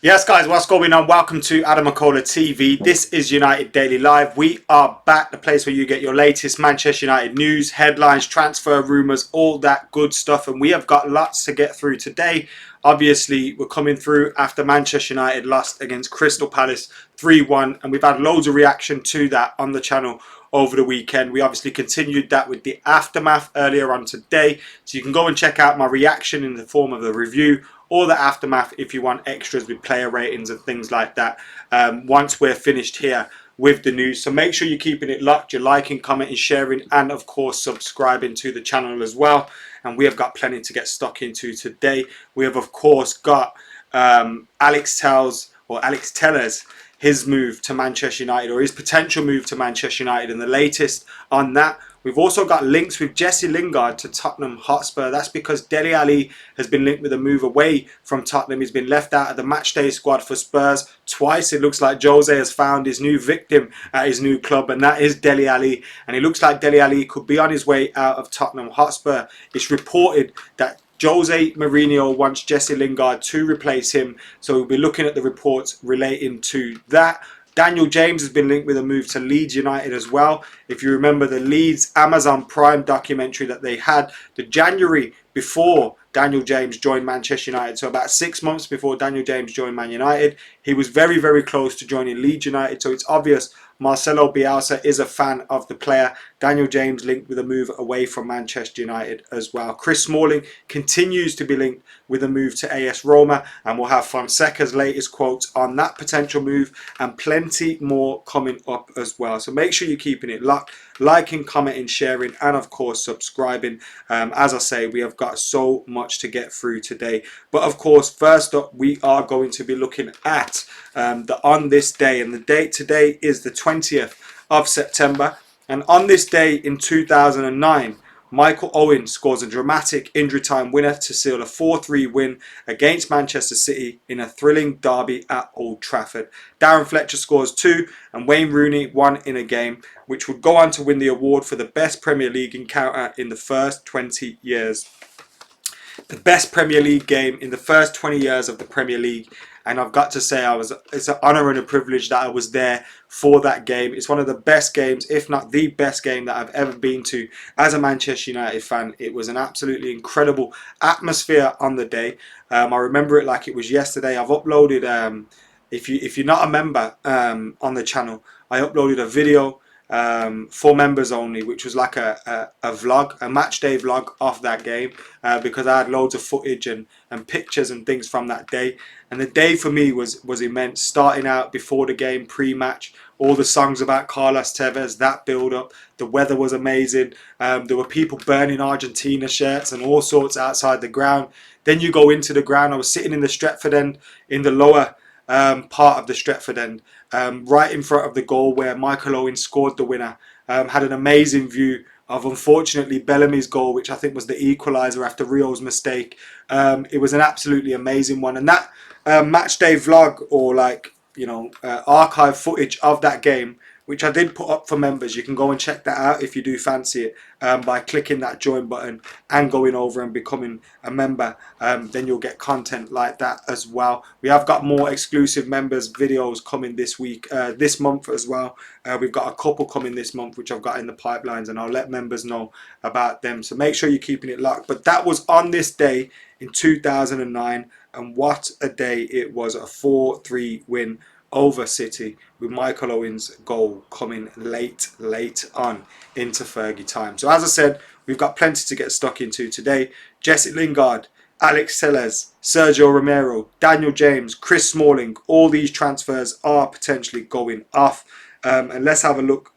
Yes, guys, what's going on? Welcome to AdamMcKola TV. This is United Daily Live. We are back, the place where you get your latest Manchester United news, headlines, transfer rumours, all that good stuff. And we have got lots to get through today. Obviously, we're coming through after Manchester United lost against Crystal Palace 3-1. And we've had loads of reaction to that on the channel over the weekend. We obviously continued that with the aftermath earlier on today. So you can go and check out my reaction in the form of a review or the aftermath if you want extras with player ratings and things like that once we're finished here with the news. So make sure you're keeping it locked, you're liking, commenting, sharing, and of course subscribing to the channel as well. And we have got plenty to get stuck into today. We have of course got Alex Tellers his move to Manchester United, or his potential move to Manchester United, and the latest on that. We've also got links with Jesse Lingard to Tottenham Hotspur. That's because Dele Alli has been linked with a move away from Tottenham. He's been left out of the matchday squad for Spurs twice. It looks like Jose has found his new victim at his new club, and that is Dele Alli. And it looks like Dele Alli could be on his way out of Tottenham Hotspur. It's reported that Jose Mourinho wants Jesse Lingard to replace him, so we'll be looking at the reports relating to that. Daniel James has been linked with a move to Leeds United as well. If you remember the Leeds Amazon Prime documentary that they had the January before Daniel James joined Manchester United, so about 6 months before Daniel James joined Man United, he was very, very close to joining Leeds United, so it's obvious Marcelo Bielsa is a fan of the player. Daniel James linked with a move away from Manchester United as well. Chris Smalling continues to be linked with a move to AS Roma, and we'll have Fonseca's latest quotes on that potential move and plenty more coming up as well. So make sure you're keeping it locked, liking, commenting, sharing, and of course subscribing. As I say, we have got so much to get through today. But of course, first up, we are going to be looking at the on this day, and the date today is the 20th of September. And on this day in 2009, Michael Owen scores a dramatic injury time winner to seal a 4-3 win against Manchester City in a thrilling derby at Old Trafford. Darren Fletcher scores 2 and Wayne Rooney 1 in a game, which would go on to win the award for the best Premier League encounter in the first 20 years. The best Premier League game in the first 20 years of the Premier League. And I've got to say, it's an honour and a privilege that I was there for that game. It's one of the best games, if not the best game that I've ever been to as a Manchester United fan. It was an absolutely incredible atmosphere on the day. I remember it like it was yesterday. I've uploaded, if you're not a member on the channel, I uploaded a video for members only, which was like a vlog, a match day vlog of that game, because I had loads of footage and pictures and things from that day. And the day for me was immense. Starting out before the game, pre-match, all the songs about Carlos Tevez, that build-up, the weather was amazing. There were people burning Argentina shirts and all sorts outside the ground. Then you go into the ground. I was sitting in the Stretford end, in the lower part of the Stretford end, right in front of the goal where Michael Owen scored the winner. Had an amazing view of, unfortunately, Bellamy's goal, which I think was the equaliser after Rio's mistake. It was an absolutely amazing one. And that match day vlog, or archive footage of that game, which I did put up for members. You can go and check that out if you do fancy it, by clicking that join button and going over and becoming a member. Then you'll get content like that as well. We have got more exclusive members videos coming this week, this month as well. We've got a couple coming this month which I've got in the pipelines, and I'll let members know about them. So make sure you're keeping it locked. But that was on this day in 2009, and what a day it was. A 4-3 win over City, with Michael Owen's goal coming late on into Fergie time. So as I said, we've got plenty to get stuck into today. Jesse Lingard, Alex Tellers, Sergio Romero, Daniel James, Chris Smalling, all these transfers are potentially going off. And let's have a look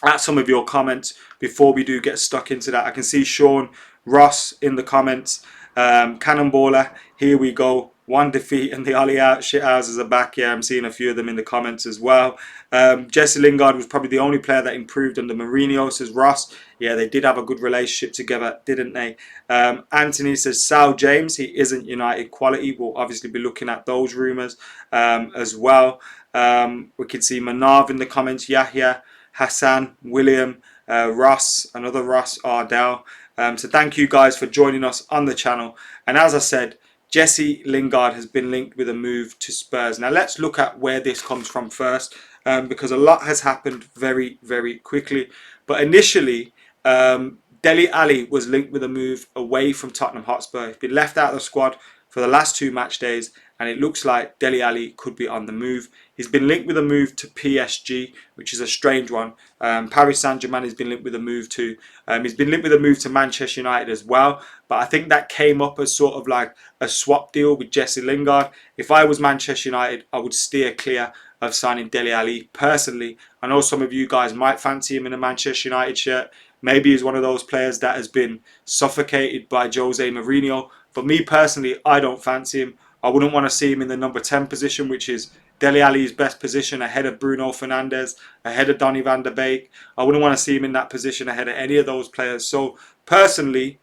at some of your comments before we do get stuck into that. I can see Sean Ross in the comments. Cannonballer, here we go. One defeat and the Ollie out shithouses are back. Yeah, I'm seeing a few of them in the comments as well. Jesse Lingard was probably the only player that improved under Mourinho, says Ross. Yeah, they did have a good relationship together, didn't they? Anthony says Sal James, he isn't United quality. We'll obviously be looking at those rumours as well. We can see Manav in the comments, Yahya, Hassan, William, Ross, another Ross, Ardell. So thank you guys for joining us on the channel. And as I said, Jesse Lingard has been linked with a move to Spurs. Now let's look at where this comes from first, because a lot has happened very, very quickly. But initially, Dele Alli was linked with a move away from Tottenham Hotspur. He's been left out of the squad for the last 2 match days, and it looks like Dele Alli could be on the move. He's been linked with a move to PSG, which is a strange one. Paris Saint-Germain has been linked with a move to. He's been linked with a move to Manchester United as well. But I think that came up as sort of like a swap deal with Jesse Lingard. If I was Manchester United, I would steer clear of signing Dele Alli personally. I know some of you guys might fancy him in a Manchester United shirt. Maybe he's one of those players that has been suffocated by Jose Mourinho. But me personally, I don't fancy him. I wouldn't want to see him in the number 10 position, which is Dele Alli's best position, ahead of Bruno Fernandes, ahead of Donny van der Beek. I wouldn't want to see him in that position ahead of any of those players. So personally,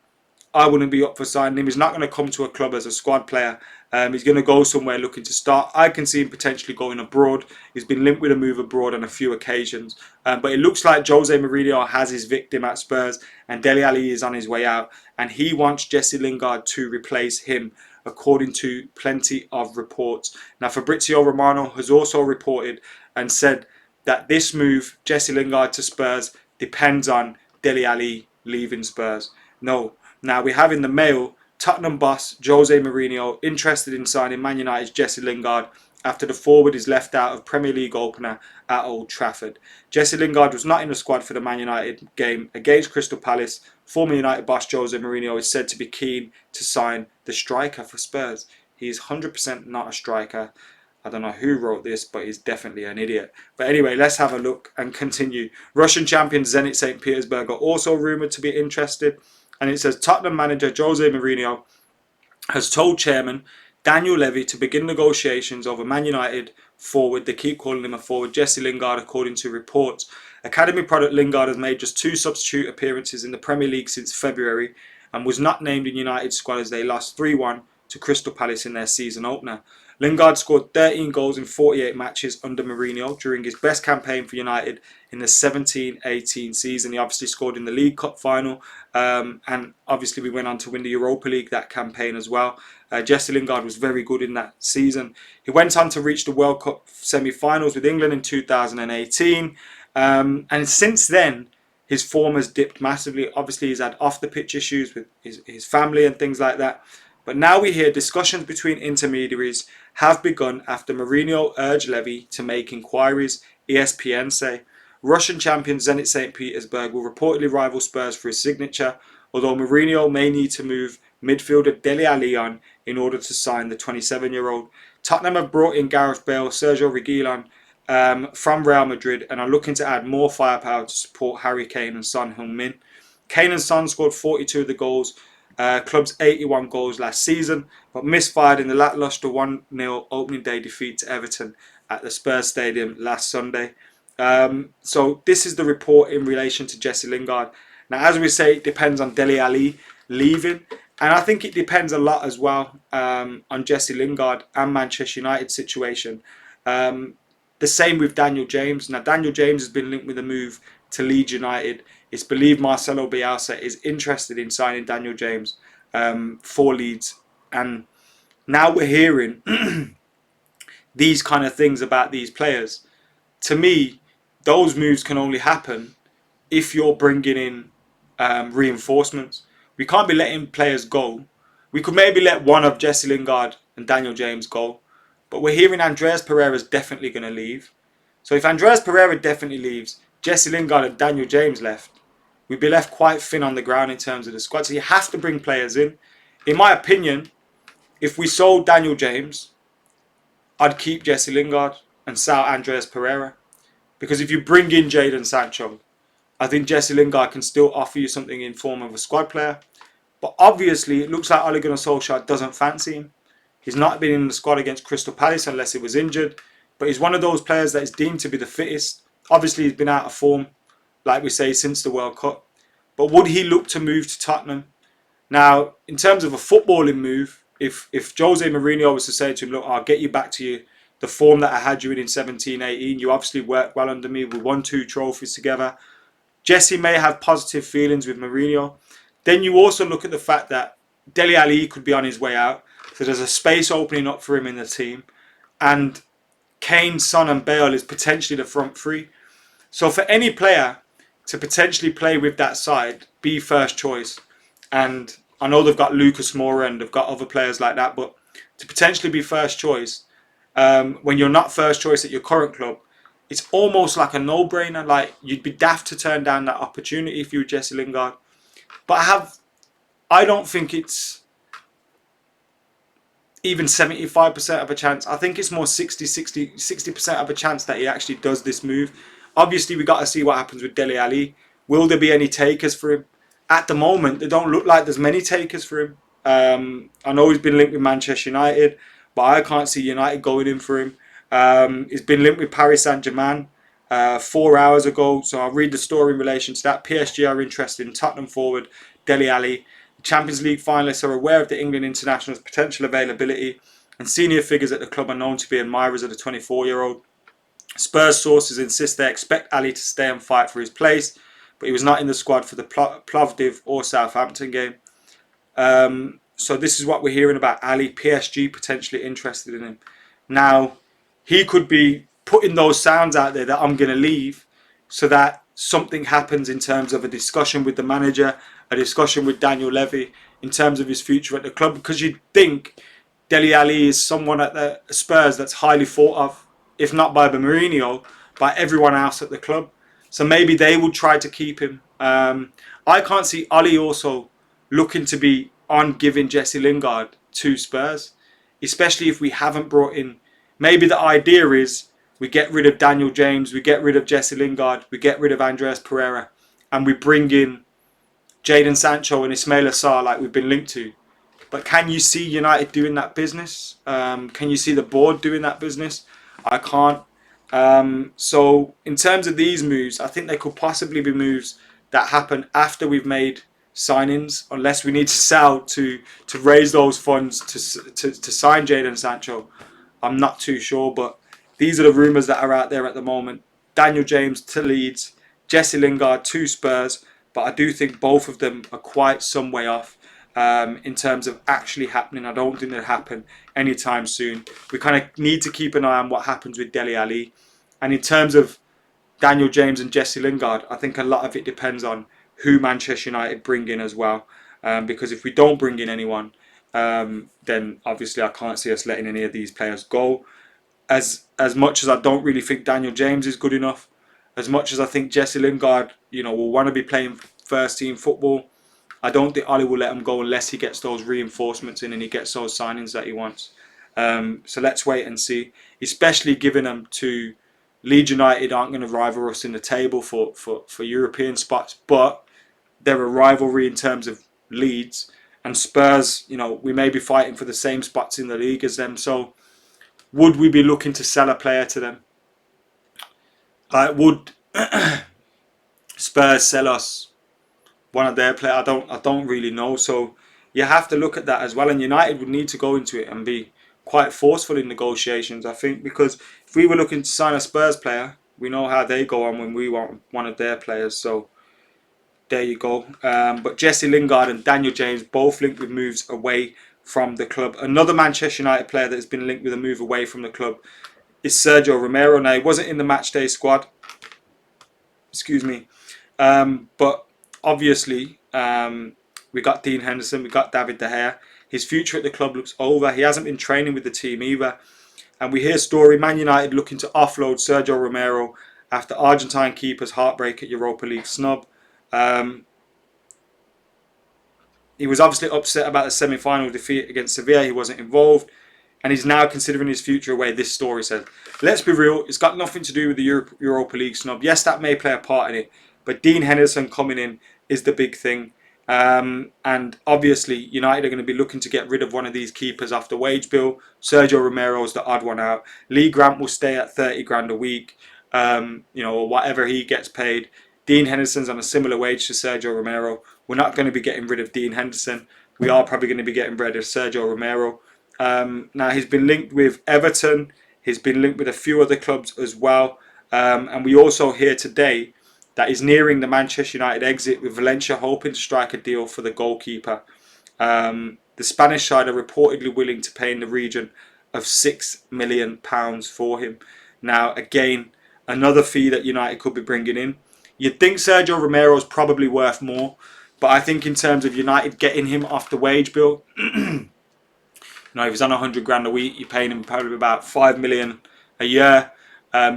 I wouldn't be up for signing him. He's not going to come to a club as a squad player. He's going to go somewhere looking to start. I can see him potentially going abroad. He's been linked with a move abroad on a few occasions. But it looks like Jose Mourinho has his victim at Spurs, and Dele Alli is on his way out. And he wants Jesse Lingard to replace him, according to plenty of reports. Now, Fabrizio Romano has also reported and said that this move, Jesse Lingard to Spurs, depends on Dele Alli leaving Spurs. No. Now, we have in the Mail, Tottenham boss Jose Mourinho interested in signing Man United's Jesse Lingard after the forward is left out of Premier League opener at Old Trafford. Jesse Lingard was not in the squad for the Man United game against Crystal Palace. Former United boss Jose Mourinho is said to be keen to sign the striker for Spurs. He is 100% not a striker. I don't know who wrote this, but he's definitely an idiot. But anyway, let's have a look and continue. Russian champion Zenit St. Petersburg are also rumoured to be interested. And it says Tottenham manager Jose Mourinho has told chairman Daniel Levy to begin negotiations over Man United forward. They keep calling him a forward, Jesse Lingard, according to reports. Academy product Lingard has made just 2 substitute appearances in the Premier League since February and was not named in United's squad as they lost 3-1 to Crystal Palace in their season opener. Lingard scored 13 goals in 48 matches under Mourinho during his best campaign for United in the 17-18 season. He obviously scored in the League Cup final, and obviously we went on to win the Europa League that campaign as well. Jesse Lingard was very good in that season. He went on to reach the World Cup semi-finals with England in 2018, and since then his form has dipped massively. Obviously he's had off-the-pitch issues with his family and things like that. But now we hear discussions between intermediaries have begun after Mourinho urged Levy to make inquiries, ESPN say. Russian champion Zenit St. Petersburg will reportedly rival Spurs for his signature, although Mourinho may need to move midfielder Dele Alli on in order to sign the 27-year-old. Tottenham have brought in Gareth Bale, Sergio Reguilon from Real Madrid and are looking to add more firepower to support Harry Kane and Son Heung-min. Kane and Son scored 42 of the goals. Club's 81 goals last season, but misfired in the lacklustre 1-0 opening day defeat to Everton at the Spurs Stadium last Sunday. So this is the report in relation to Jesse Lingard. Now, as we say, it depends on Dele Alli leaving, and I think it depends a lot as well on Jesse Lingard and Manchester United's situation. The same with Daniel James. Now, Daniel James has been linked with a move to Leeds United. It's believed Marcelo Bielsa is interested in signing Daniel James for Leeds. And now we're hearing these kind of things about these players. To me, those moves can only happen if you're bringing in reinforcements. We can't be letting players go. We could maybe let one of Jesse Lingard and Daniel James go. But we're hearing Andreas Pereira's definitely going to leave. So if Andreas Pereira definitely leaves, Jesse Lingard and Daniel James left, we'd be left quite thin on the ground in terms of the squad. So you have to bring players in. In my opinion, if we sold Daniel James, I'd keep Jesse Lingard and sell Andreas Pereira. Because if you bring in Jadon Sancho, I think Jesse Lingard can still offer you something in form of a squad player. But obviously, it looks like Ole Gunnar Solskjaer doesn't fancy him. He's not been in the squad against Crystal Palace unless he was injured. But he's one of those players that is deemed to be the fittest. Obviously, he's been out of form, like we say, since the World Cup. But would he look to move to Tottenham? Now, in terms of a footballing move, if Jose Mourinho was to say to him, look, I'll get you back to the form that I had you in 17-18. You obviously worked well under me. We won 2 trophies together. Jesse may have positive feelings with Mourinho. Then you also look at the fact that Dele Alli could be on his way out. So there's a space opening up for him in the team. And Kane, Son and Bale is potentially the front three. So for any player to potentially play with that side, be first choice. And I know they've got Lucas Moura and they've got other players like that, but to potentially be first choice, when you're not first choice at your current club, it's almost like a no-brainer. Like, you'd be daft to turn down that opportunity if you were Jesse Lingard. But I don't think it's even 75% of a chance. I think it's more 60% of a chance that he actually does this move. Obviously, we got to see what happens with Dele Alli. Will there be any takers for him? At the moment, they don't look like there's many takers for him. I know he's been linked with Manchester United, but I can't see United going in for him. He's been linked with Paris Saint-Germain 4 hours ago. So I'll read the story in relation to that. PSG are interested in Tottenham forward Dele Alli. Champions League finalists are aware of the England international's potential availability, and senior figures at the club are known to be admirers of the 24-year-old. Spurs sources insist they expect Ali to stay and fight for his place, but he was not in the squad for the Plovdiv or Southampton game. So this is what we're hearing about Ali. PSG potentially interested in him. Now, he could be putting those sounds out there that I'm going to leave, so that something happens in terms of a discussion with the manager, a discussion with Daniel Levy in terms of his future at the club, because you'd think Dele Alli is someone at the Spurs that's highly thought of, if not by Mourinho, by everyone else at the club. So maybe they would try to keep him. I can't see Ali also looking to be on giving Jesse Lingard to Spurs, especially if we haven't brought in. Maybe the idea is we get rid of Daniel James, we get rid of Jesse Lingard, we get rid of Andreas Pereira, and we bring in Jadon Sancho and Ismaila Sarr like we've been linked to. But can you see United doing that business? Can you see the board doing that business? I can't. So in terms of these moves, I think they could possibly be moves that happen after we've made signings, unless we need to sell to raise those funds to sign Jadon Sancho. I'm not too sure, but these are the rumours that are out there at the moment. Daniel James to Leeds, Jesse Lingard to Spurs, but I do think both of them are quite some way off in terms of actually happening. I don't think they'll happen anytime soon. We kind of need to keep an eye on what happens with Dele Alli. And in terms of Daniel James and Jesse Lingard, I think a lot of it depends on who Manchester United bring in as well. Because if we don't bring in anyone, then obviously I can't see us letting any of these players go. As much as I don't really think Daniel James is good enough, as much as I think Jesse Lingard, will want to be playing first team football, I don't think Ollie will let him go unless he gets those reinforcements in and he gets those signings that he wants. So let's wait and see. Especially given them to Leeds United aren't going to rival us in the table for European spots, but they're a rivalry in terms of Leeds. And Spurs, we may be fighting for the same spots in the league as them. So would we be looking to sell a player to them? Would Spurs sell us one of their players? I don't really know. So you have to look at that as well. And United would need to go into it and be quite forceful in negotiations, I think, because if we were looking to sign a Spurs player, we know how they go on when we want one of their players. So there you go. But Jesse Lingard and Daniel James both linked with moves away from the club. Another Manchester United player that has been linked with a move away from the club is Sergio Romero. Now, he wasn't in the matchday squad. Excuse me. But obviously, we got Dean Henderson, we got David De Gea. His future at the club looks over. He hasn't been training with the team either. And we hear story, Man United looking to offload Sergio Romero after Argentine keeper's heartbreak at Europa League snub. He was obviously upset about the semi-final defeat against Sevilla. He wasn't involved. And he's now considering his future away, this story says. Let's be real, it's got nothing to do with the Europa League snub. Yes, that may play a part in it. But Dean Henderson coming in is the big thing. And obviously, United are going to be looking to get rid of one of these keepers off the wage bill. Sergio Romero's the odd one out. Lee Grant will stay at 30 grand a week, or whatever he gets paid. Dean Henderson's on a similar wage to Sergio Romero. We're not going to be getting rid of Dean Henderson. We are probably going to be getting rid of Sergio Romero. Now, he's been linked with Everton. He's been linked with a few other clubs as well. And we also hear today that is nearing the Manchester United exit, with Valencia hoping to strike a deal for the goalkeeper. the Spanish side are reportedly willing to pay in the region of £6 million for him. Now, again, another fee that United could be bringing in. You'd think Sergio Romero is probably worth more, but I think in terms of United getting him off the wage bill, if he's on 100 grand a week, you're paying him probably about 5 million a year.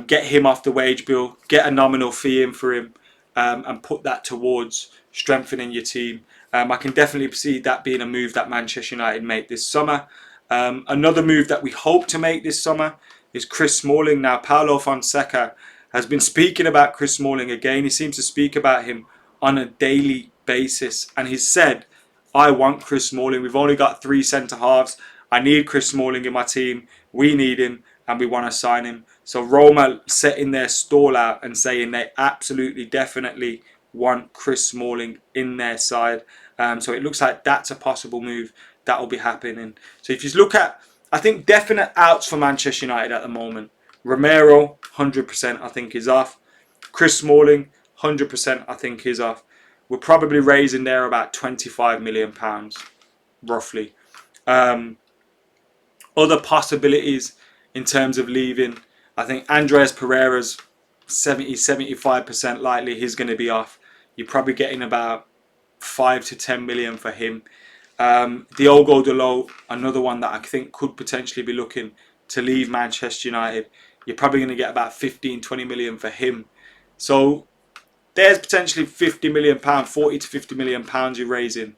Get him off the wage bill, get a nominal fee in for him, and put that towards strengthening your team. I can definitely see that being a move that Manchester United make this summer. Another move that we hope to make this summer is Chris Smalling. Now, Paulo Fonseca has been speaking about Chris Smalling again. He seems to speak about him on a daily basis, and he's said, I want Chris Smalling. We've only got 3 centre-halves. I need Chris Smalling in my team. We need him, and we want to sign him. So Roma setting their stall out and saying they absolutely, definitely want Chris Smalling in their side. So it looks like that's a possible move that will be happening. So if you look at, I think, definite outs for Manchester United at the moment. Romero, 100% I think is off. Chris Smalling, 100% I think is off. We're probably raising there about £25 million, roughly. Other possibilities in terms of leaving, I think Andreas Pereira's 70-75% likely he's going to be off. You're probably getting about 5 to 10 million for him. Diogo Dalot, another one that I think could potentially be looking to leave Manchester United. You're probably going to get about 15-20 million for him. So there's potentially £50 million, 40 to £50 million you're raising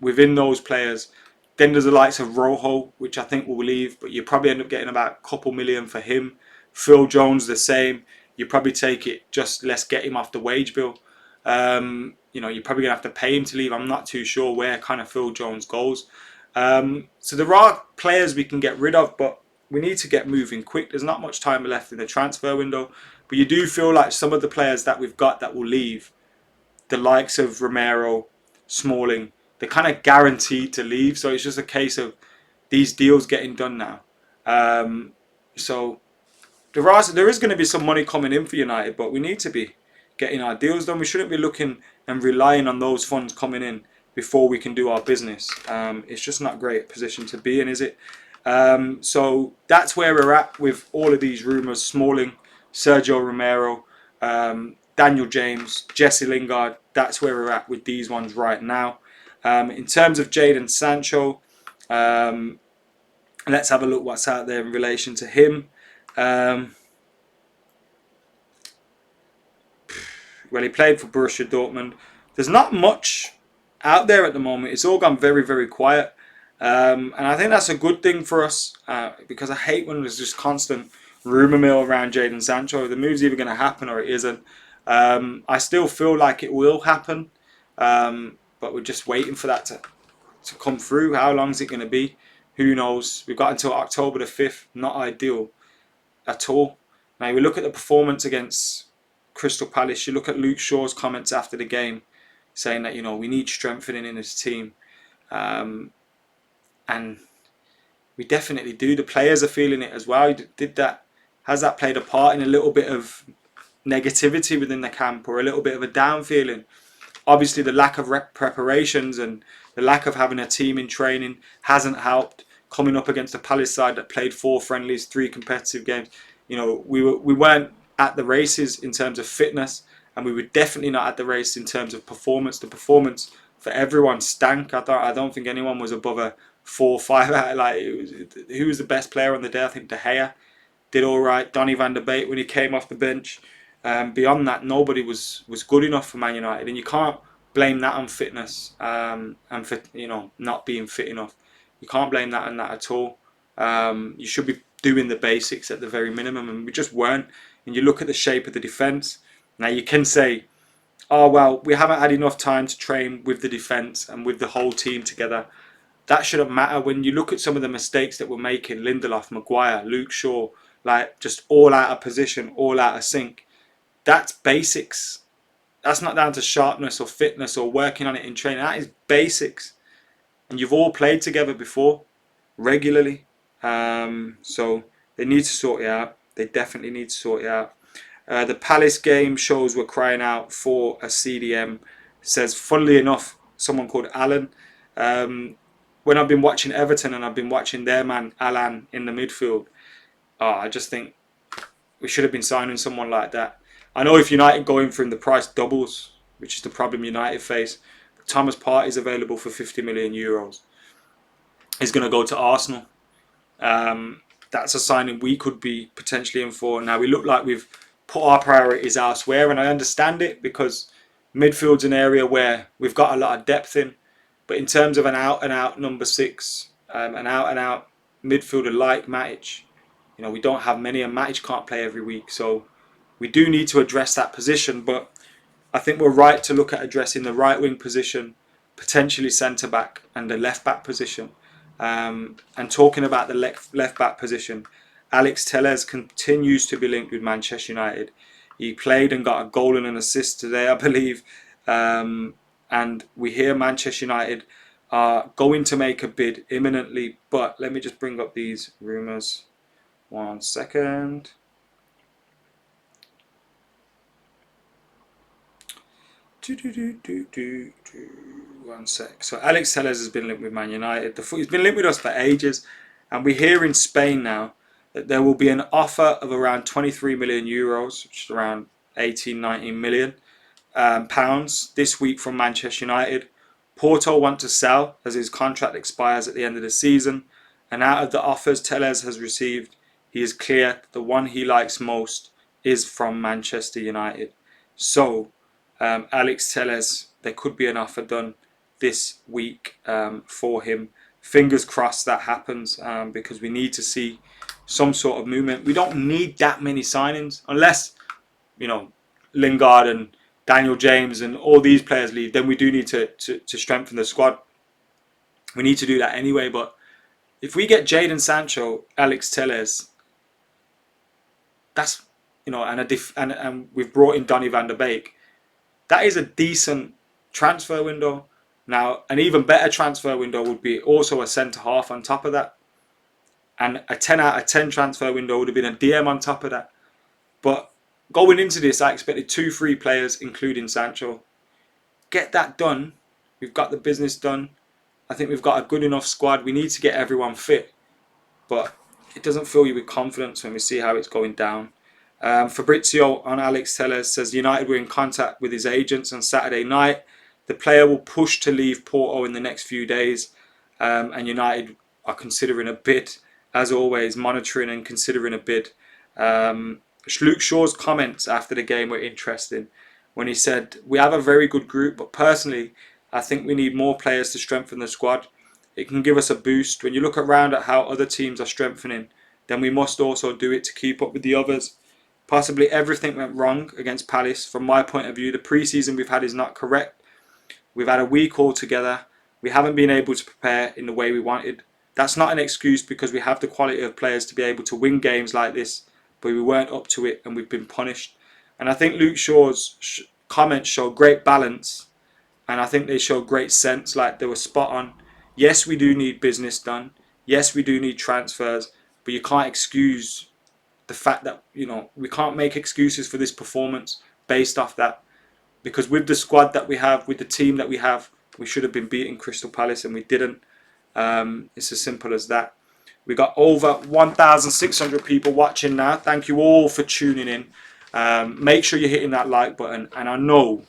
within those players. Then there's the likes of Rojo, which I think will leave, but you probably end up getting about a couple million for him. Phil Jones, the same. You probably take it, just let's get him off the wage bill. You're probably going to have to pay him to leave. I'm not too sure where kind of Phil Jones goes. So there are players we can get rid of, but we need to get moving quick. There's not much time left in the transfer window. But you do feel like some of the players that we've got that will leave, the likes of Romero, Smalling, they're kind of guaranteed to leave. So it's just a case of these deals getting done now. So there is going to be some money coming in for United, but we need to be getting our deals done. We shouldn't be looking and relying on those funds coming in before we can do our business. It's just not a great position to be in, is it? So that's where we're at with all of these rumours. Smalling, Sergio Romero, Daniel James, Jesse Lingard. That's where we're at with these ones right now. In terms of Jadon Sancho, let's have a look what's out there in relation to him. Well, he played for Borussia Dortmund. There's not much out there at the moment. It's all gone very, very quiet. And I think that's a good thing for us because I hate when there's just constant rumour mill around Jadon Sancho. The move's either going to happen or it isn't. I still feel like it will happen. But we're just waiting for that to come through. How long is it going to be? Who knows? We've got until October the 5th. Not ideal at all. Now, you look at the performance against Crystal Palace. You look at Luke Shaw's comments after the game saying that, we need strengthening in his team. And we definitely do. The players are feeling it as well. Has that played a part in a little bit of negativity within the camp or a little bit of a down feeling? Obviously, the lack of preparations and the lack of having a team in training hasn't helped. Coming up against the Palace side that played 4 friendlies, 3 competitive games, we weren't at the races in terms of fitness, and we were definitely not at the race in terms of performance. The performance for everyone stank. I don't think anyone was above a 4 or 5. Who was the best player on the day? I think De Gea did all right. Donny van der Beek when he came off the bench. Beyond that, nobody was good enough for Man United, and you can't blame that on fitness and for not being fit enough. You can't blame that on that at all. You should be doing the basics at the very minimum, and we just weren't. And you look at the shape of the defence. Now you can say, oh well, we haven't had enough time to train with the defence and with the whole team together. That shouldn't matter when you look at some of the mistakes that we're making. Lindelof, Maguire, Luke Shaw, just all out of position, all out of sync. That's basics. That's not down to sharpness or fitness or working on it in training. That is basics. And you've all played together before, regularly. So they need to sort it out. They definitely need to sort it out. The Palace game shows we're crying out for a CDM. Says, funnily enough, someone called Alan. when I've been watching Everton and I've been watching their man Alan in the midfield, I just think we should have been signing someone like that. I know if United go in for him, the price doubles, which is the problem United face. Thomas Partey is available for 50 million euros. He's going to go to Arsenal. That's a signing we could be potentially in for. Now, we look like we've put our priorities elsewhere, and I understand it because midfield's an area where we've got a lot of depth in. But in terms of an out-and-out number 6, an out-and-out midfielder like Matic, we don't have many, and Matic can't play every week. So we do need to address that position, but I think we're right to look at addressing the right-wing position, potentially centre-back, and the left-back position. And talking about the left-back position, Alex Telles continues to be linked with Manchester United. He played and got a goal and an assist today, I believe. And we hear Manchester United are going to make a bid imminently. But let me just bring up these rumours. 1 second. One sec. So Alex Telles has been linked with Man United. He's been linked with us for ages. And we hear in Spain now that there will be an offer of around 23 million euros, which is around 18, 19 million pounds this week from Manchester United. Porto want to sell as his contract expires at the end of the season. And out of the offers Telles has received, he is clear that the one he likes most is from Manchester United. So Alex Telles, there could be an offer done this week for him. Fingers crossed that happens because we need to see some sort of movement. We don't need that many signings unless, Lingard and Daniel James and all these players leave. Then we do need to strengthen the squad. We need to do that anyway. But if we get Jadon Sancho, Alex Telles, that's and we've brought in Donny van der Beek. That is a decent transfer window. Now, an even better transfer window would be also a centre-half on top of that. And a 10 out of 10 transfer window would have been a DM on top of that. But going into this, I expected 2 free players, including Sancho. Get that done. We've got the business done. I think we've got a good enough squad. We need to get everyone fit. But it doesn't fill you with confidence when we see how it's going down. Fabrizio on Alex Telles says United were in contact with his agents on Saturday night. The player will push to leave Porto in the next few days. And United are considering a bid. As always, monitoring and considering a bid. Luke Shaw's comments after the game were interesting when he said, we have a very good group, but personally, I think we need more players to strengthen the squad. It can give us a boost. When you look around at how other teams are strengthening, then we must also do it to keep up with the others. Possibly everything went wrong against Palace. From my point of view, the pre-season we've had is not correct. We've had a week altogether. We haven't been able to prepare in the way we wanted. That's not an excuse because we have the quality of players to be able to win games like this, but we weren't up to it and we've been punished. And I think Luke Shaw's comments show great balance, and I think they show great sense, like they were spot on. Yes, we do need business done. Yes, we do need transfers, but you can't excuse the fact that, we can't make excuses for this performance based off that. Because with the squad that we have, with the team that we have, we should have been beating Crystal Palace and we didn't. It's as simple as that. We got over 1,600 people watching now. Thank you all for tuning in. Make sure you're hitting that like button. And I know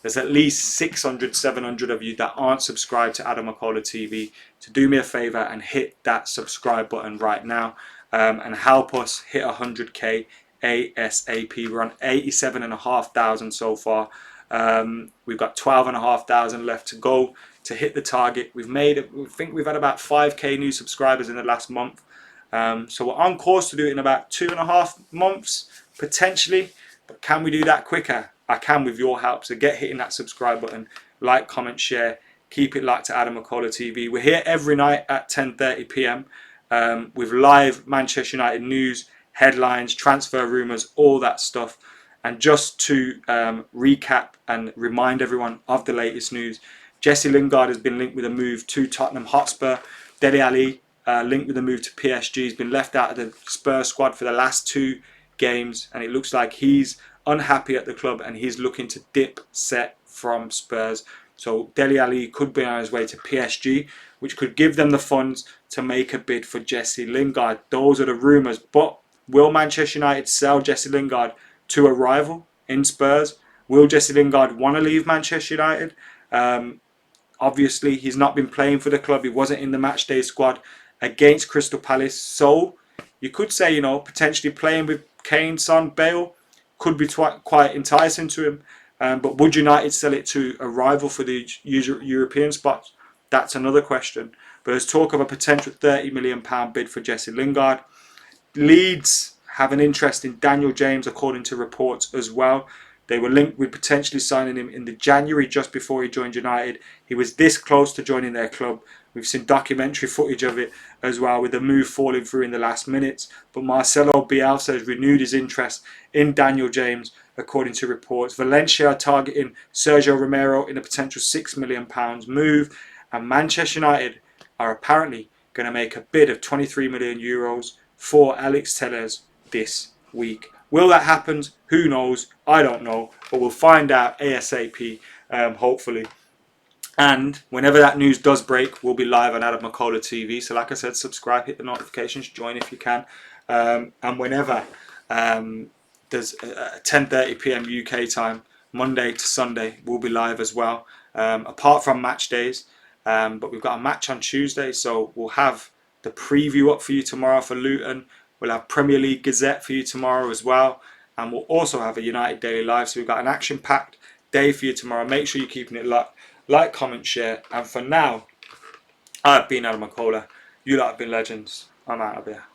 there's at least 600, 700 of you that aren't subscribed to AdamMcKola TV. To do me a favour and hit that subscribe button right now. And help us hit 100k ASAP. We're on 87,500 so far. We've got 12,500 left to go to hit the target. We think we've had about 5k new subscribers in the last month. So we're on course to do it in about 2.5 months, potentially. But can we do that quicker? I can with your help. So get hitting that subscribe button, like, comment, share. Keep it locked to AdamMcKola TV. We're here every night at 10:30 p.m. With live Manchester United news, headlines, transfer rumours, all that stuff. And just to recap and remind everyone of the latest news, Jesse Lingard has been linked with a move to Tottenham Hotspur. Dele Alli linked with a move to PSG. He's been left out of the Spurs squad for the last 2 games, and it looks like he's unhappy at the club and he's looking to dip set from Spurs. So Dele Alli could be on his way to PSG, which could give them the funds to make a bid for Jesse Lingard. Those are the rumours. But will Manchester United sell Jesse Lingard to a rival in Spurs? Will Jesse Lingard want to leave Manchester United? Obviously, he's not been playing for the club. He wasn't in the matchday squad against Crystal Palace. So you could say, you know, potentially playing with Kane, Son, Bale could be quite enticing to him. But would United sell it to a rival for the European spots? That's another question. But there's talk of a potential £30 million bid for Jesse Lingard. Leeds have an interest in Daniel James, according to reports as well. They were linked with potentially signing him in the January, just before he joined United. He was this close to joining their club. We've seen documentary footage of it as well, with the move falling through in the last minutes. But Marcelo Bielsa has renewed his interest in Daniel James, according to reports. Valencia are targeting Sergio Romero in a potential £6 million move. And Manchester United are apparently going to make a bid of €23 million for Alex Telles this week. Will that happen? Who knows? I don't know. But we'll find out ASAP, hopefully. And whenever that news does break, we'll be live on AdamMcKola TV. So like I said, subscribe, hit the notifications, join if you can. And whenever there's 10:30 PM UK time, Monday to Sunday, we'll be live as well. Apart from match days. But we've got a match on Tuesday, so we'll have the preview up for you tomorrow for Luton. We'll have Premier League Gazette for you tomorrow as well. And we'll also have a United Daily Live. So we've got an action-packed day for you tomorrow. Make sure you're keeping it locked. Like, comment, share. And for now, I've been AdamMcKola. You lot have been legends. I'm out of here.